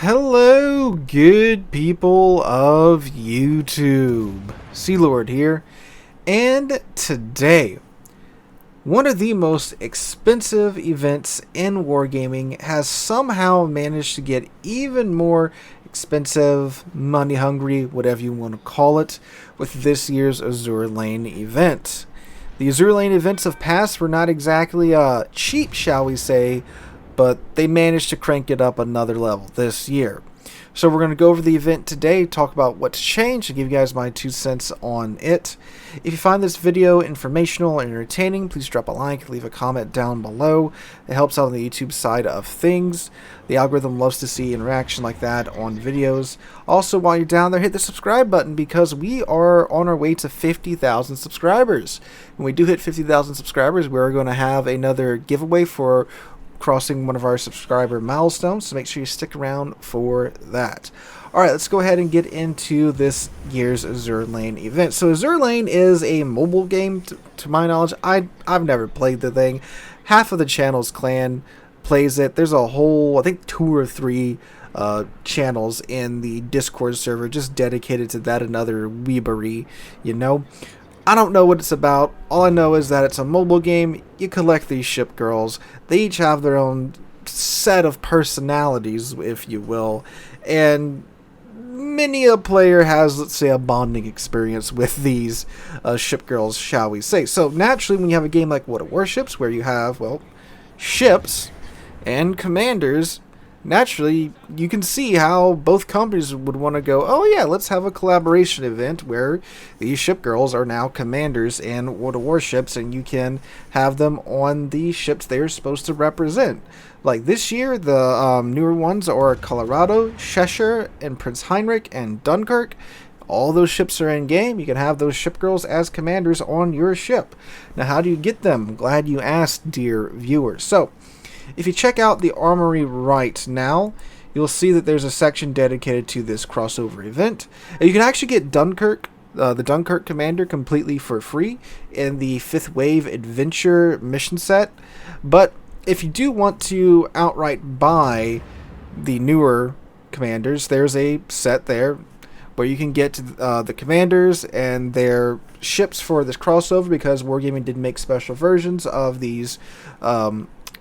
Hello, good people of YouTube. Sealord here, and today, one of the most expensive events in wargaming has somehow managed to get even more expensive, money hungry, whatever you want to call it, with this year's Azure Lane event. The Azure Lane events of past were not exactly cheap, shall we say, but they managed to crank it up another level this year. So we're going to go over the event today, talk about what's changed, and give you guys my 2 cents on it. If you find this video informational and entertaining, please drop a like, leave a comment down below. It helps out on the YouTube side of things. The algorithm loves to see interaction like that on videos. Also, while you're down there, hit the subscribe button because we are on our way to 50,000 subscribers. When we do hit 50,000 subscribers, we're going to have another giveaway for crossing one of our subscriber milestones, so make sure you stick around for that. Alright, let's go ahead and get into this year's Azure Lane event. So Azure Lane is a mobile game, to my knowledge. I've never played the thing. Half of the channel's clan plays it. There's a whole, I think 2 or 3 channels in the Discord server just dedicated to that and other weebery, you know. I don't know what it's about. All I know is that it's a mobile game. You collect these ship girls. They each have their own set of personalities, if you will. And many a player has, let's say, a bonding experience with these ship girls, shall we say. So naturally, when you have a game like Warships, where you have, well, ships and commanders, naturally, you can see how both companies would want to go, oh yeah, let's have a collaboration event where these ship girls are now commanders in Warships, and you can have them on the ships they're supposed to represent. Like this year, the newer ones are Colorado, Cheshire, and Prince Heinrich, and Dunkirk. All those ships are in game. You can have those ship girls as commanders on your ship. Now, how do you get them? I'm glad you asked, dear viewers. So, if you check out the armory right now, you'll see that there's a section dedicated to this crossover event. And you can actually get Dunkirk, the Dunkirk commander, completely for free in the 5th Wave Adventure mission set. But if you do want to outright buy the newer commanders, there's a set there where you can get the commanders and their ships for this crossover, because Wargaming did make special versions of these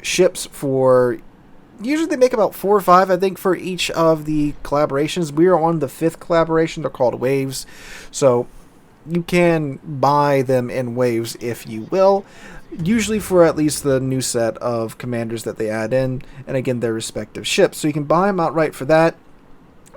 ships for, usually they make about 4 or 5, I think, for each of the collaborations. We are on the 5th collaboration. They're called waves, so you can buy them in waves, if you will, usually for at least the new set of commanders that they add in, and again, their respective ships. So you can buy them outright for that.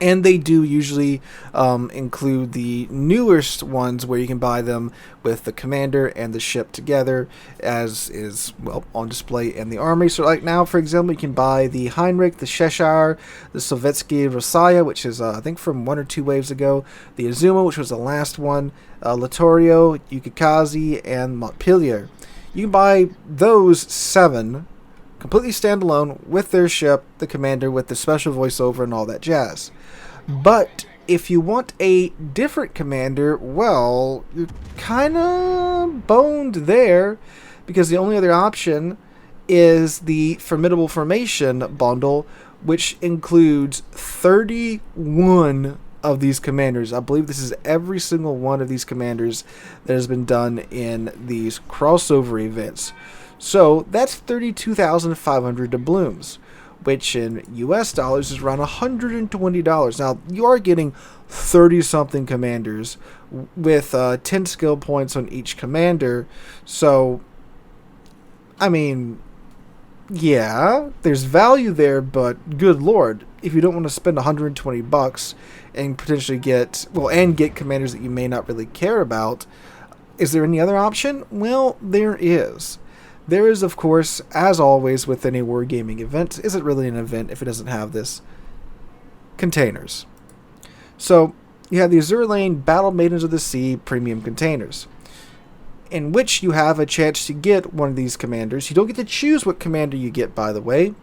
And they do usually include the newest ones where you can buy them with the commander and the ship together, as is, well, on display in the army. So like now, for example, you can buy the Heinrich, the Cheshire, the Sovietsky Rosaya, which is, I think, from 1 or 2 waves ago, the Azuma, which was the last one, Littorio, Yukikaze, and Montpellier. You can buy those 7 completely standalone with their ship, the commander, with the special voiceover and all that jazz. But if you want a different commander, well, you're kind of boned there, because the only other option is the Formidable Formation bundle, which includes 31 of these commanders. I believe this is every single one of these commanders that has been done in these crossover events. So that's 32,500 doubloons, which in US dollars is around $120. Now, you are getting 30-something commanders with 10 skill points on each commander. So, I mean, yeah, there's value there, but good lord, if you don't want to spend $120 and potentially get, well, and get commanders that you may not really care about, is there any other option? Well, there is. There is, of course, as always with any wargaming event, is it really an event if it doesn't have this? Containers. So, you have the Azure Lane Battle Maidens of the Sea premium containers, in which you have a chance to get one of these commanders. You don't get to choose what commander you get, by the way.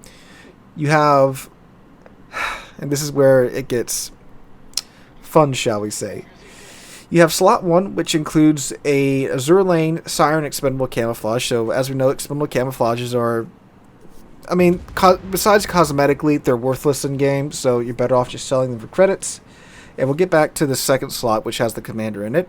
You have, and this is where it gets fun, shall we say. You have slot 1, which includes a Azure Lane Siren Expendable Camouflage. So, as we know, Expendable Camouflages are I mean, besides cosmetically, they're worthless in game, so you're better off just selling them for credits. And we'll get back to the second slot, which has the commander in it.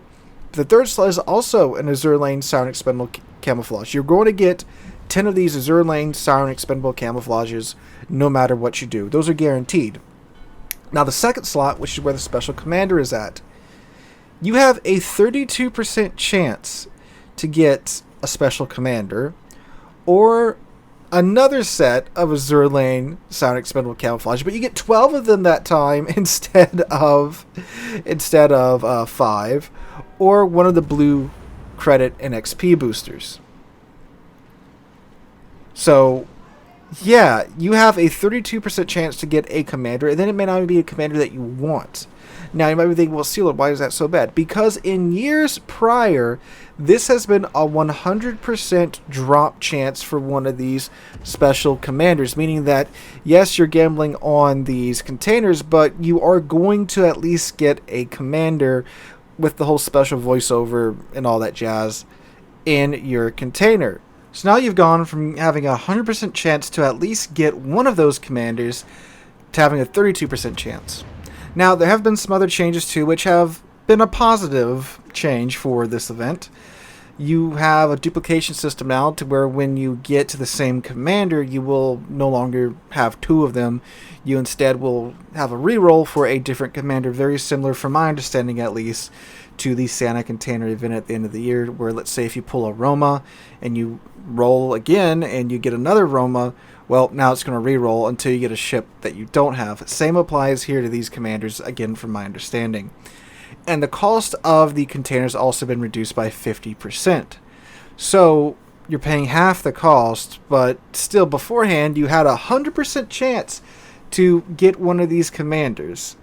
The third slot is also an Azure Lane Siren Expendable Camouflage. You're going to get 10 of these Azure Lane Siren Expendable Camouflages no matter what you do. Those are guaranteed. Now, the second slot, which is where the special commander is at, you have a 32% chance to get a special commander or another set of Azure Lane Siren Expendable Camouflage, but you get 12 of them that time instead of 5, or one of the blue credit and XP boosters. So, yeah, you have a 32% chance to get a commander, and then it may not be a commander that you want. Now, you might be thinking, well, Sealord, why is that so bad? Because in years prior, this has been a 100% drop chance for one of these special commanders, meaning that, yes, you're gambling on these containers, but you are going to at least get a commander with the whole special voiceover and all that jazz in your container. So now you've gone from having a 100% chance to at least get one of those commanders to having a 32% chance. Now, there have been some other changes too, which have been a positive change for this event. You have a duplication system now to where when you get to the same commander, you will no longer have 2 of them. You instead will have a reroll for a different commander, very similar, from my understanding at least, to the Santa container event at the end of the year, where let's say if you pull a Roma and you roll again and you get another Roma, well, now it's going to reroll until you get a ship that you don't have. Same applies here to these commanders, again, from my understanding. And the cost of the containers also been reduced by 50%. So you're paying half the cost, but still beforehand you had a 100% chance to get one of these commanders.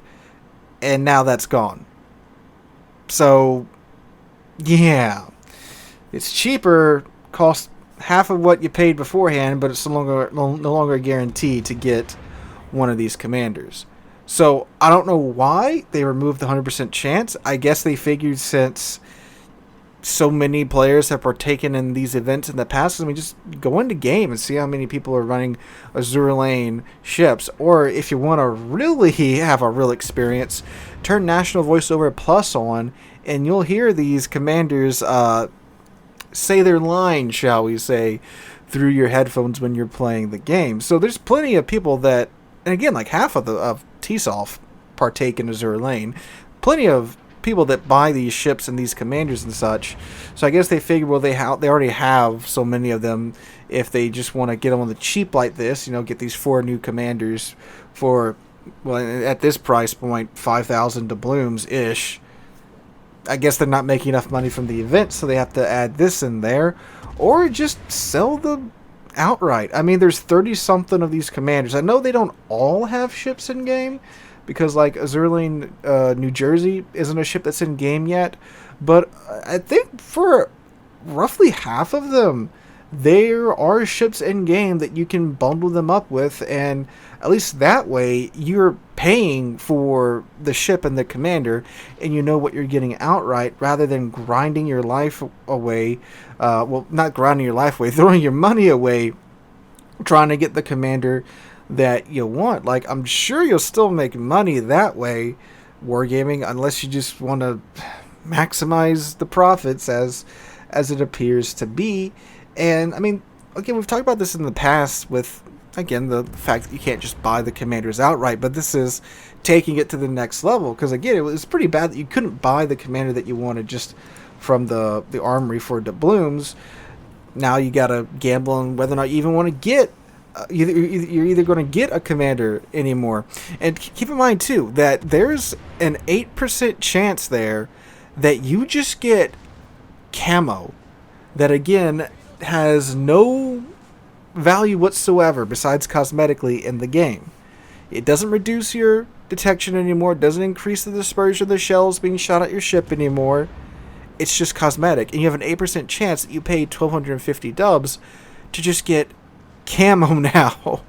And now that's gone. So, yeah. It's cheaper, costs half of what you paid beforehand, but it's no longer guaranteed to get one of these commanders. So, I don't know why they removed the 100% chance. I guess they figured since so many players have partaken in these events in the past, I mean, just go into game and see how many people are running Azure Lane ships. Or if you want to really have a real experience, turn National Voiceover Plus on, and you'll hear these commanders say their line, shall we say, through your headphones when you're playing the game. So there's plenty of people that, and again, like half of TSOF partake in Azure Lane. Plenty of people that buy these ships and these commanders and such. So I guess they figure, well, they already have so many of them. If they just want to get them on the cheap like this, get these 4 new commanders for, well, at this price point, 5,000 doubloons ish. I guess they're not making enough money from the event, so they have to add this in there, or just sell them outright. I mean, there's 30-something of these commanders. I know they don't all have ships in game, because like Azur Lane, New Jersey isn't a ship that's in game yet, but I think for roughly half of them, there are ships in game that you can bundle them up with, and at least that way you're paying for the ship and the commander, and you know what you're getting outright, rather than grinding your life away. Well, not grinding your life away, throwing your money away trying to get the commander that you want. Like, I'm sure you'll still make money that way, wargaming, unless you just want to maximize the profits as it appears to be. And I mean, again, we've talked about this in the past with, again, the fact that you can't just buy the commanders outright, but this is taking it to the next level, because again, it was pretty bad that you couldn't buy the commander that you wanted just from the armory for doubloons. Now you gotta gamble on whether or not you even want to get you're either going to get a commander anymore. And keep in mind too that there's an 8% chance there that you just get camo that again has no value whatsoever besides cosmetically in the game. It doesn't reduce your detection anymore, it doesn't increase the dispersion of the shells being shot at your ship anymore. It's just cosmetic, and you have an 8% chance that you paid 1,250 dubs to just get camo now.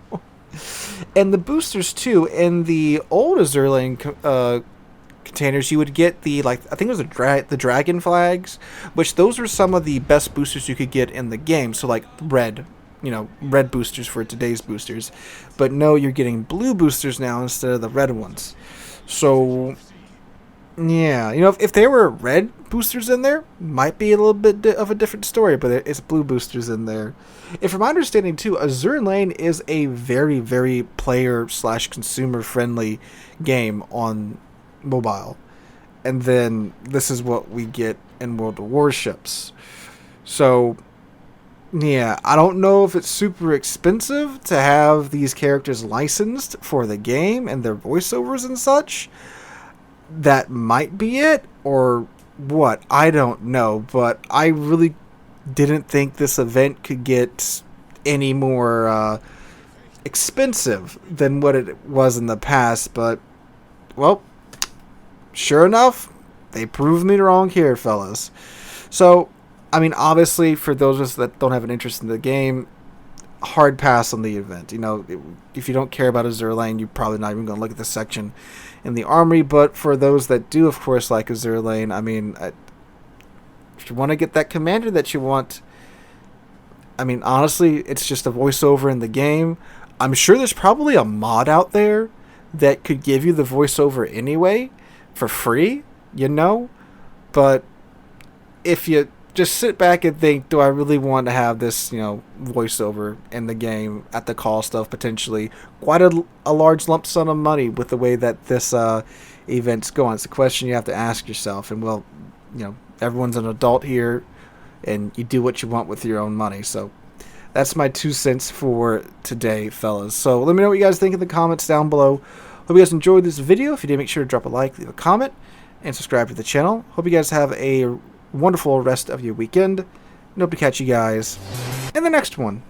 And the boosters too, in the old Azure Lane containers, you would get the, like, I think it was the dragon flags, which those were some of the best boosters you could get in the game. So like red red boosters for today's boosters. But no, you're getting blue boosters now instead of the red ones. So, yeah, if there were red boosters in there, might be a little bit of a different story, but it's blue boosters in there. And from my understanding, too, Azure Lane is a very, very player/consumer friendly game on mobile. And then this is what we get in World of Warships. So, yeah, I don't know if it's super expensive to have these characters licensed for the game and their voiceovers and such. That might be it, or what, I don't know. But I really didn't think this event could get any more expensive than what it was in the past. But, well, sure enough, they proved me wrong here, fellas. So, I mean, obviously, for those of us that don't have an interest in the game, hard pass on the event. If you don't care about Azure Lane, you're probably not even going to look at this section in the armory. But for those that do, of course, like Azure Lane, I mean, if you want to get that commander that you want, I mean, honestly, it's just a voiceover in the game. I'm sure there's probably a mod out there that could give you the voiceover anyway for free, but if you just sit back and think, do I really want to have this, voiceover in the game at the cost of potentially quite a large lump sum of money with the way that this event's going? It's a question you have to ask yourself. And, well, everyone's an adult here, and you do what you want with your own money. So that's my 2 cents for today, fellas. So let me know what you guys think in the comments down below. Hope you guys enjoyed this video. If you did, make sure to drop a like, leave a comment, and subscribe to the channel. Hope you guys have a wonderful rest of your weekend, and hope to catch you guys in the next one.